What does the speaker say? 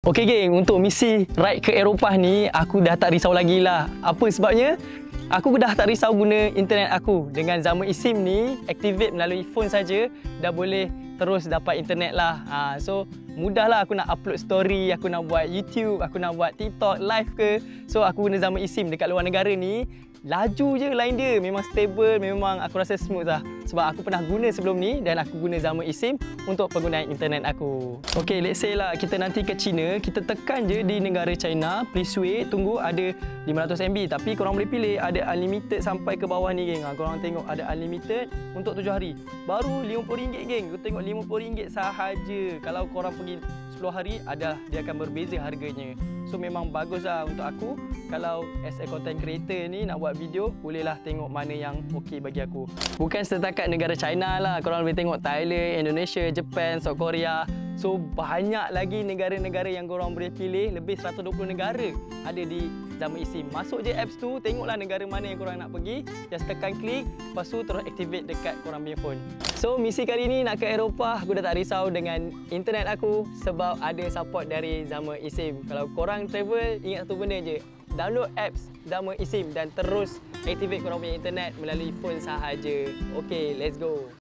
Okey geng, untuk misi ride ke Eropah ni aku dah tak risau lagi lah. Apa sebabnya? Aku dah tak risau guna internet aku. Dengan Zama eSIM ni, activate melalui phone saja dah boleh terus dapat internet lah. So mudahlah aku nak upload story, aku nak buat YouTube, aku nak buat TikTok live ke. So aku guna Zama eSIM dekat luar negara ni. Laju je line dia, memang stable, memang aku rasa smooth lah. Sebab aku pernah guna sebelum ni dan aku guna Zama eSIM untuk penggunaan internet aku. Okay, let's say lah kita nanti ke China, kita tekan je di negara China, please wait, tunggu ada 500 MB. Tapi korang boleh pilih ada unlimited sampai ke bawah ni geng. Korang tengok ada unlimited untuk 7 hari. Baru RM50 geng, kau tengok RM50 sahaja. Kalau korang pergi 10 hari, dia akan berbeza harganya. So memang bagus lah untuk aku. Kalau as a content creator ni nak buat video, bolehlah tengok mana yang okey bagi aku. Bukan setakat negara China lah, korang boleh tengok Thailand, Indonesia, Japan, South Korea. So banyak lagi negara-negara yang korang boleh pilih, lebih 120 negara ada di Zama eSIM. Masuk je apps tu, tengoklah negara mana yang korang nak pergi, just tekan klik, lepas tu terus activate dekat korang punya phone. So misi kali ni nak ke Eropah, aku dah tak risau dengan internet aku sebab ada support dari Zama eSIM. Kalau korang travel, ingat satu benda je, download apps Zama eSIM dan terus activate korang punya internet melalui phone sahaja. Okay, let's go.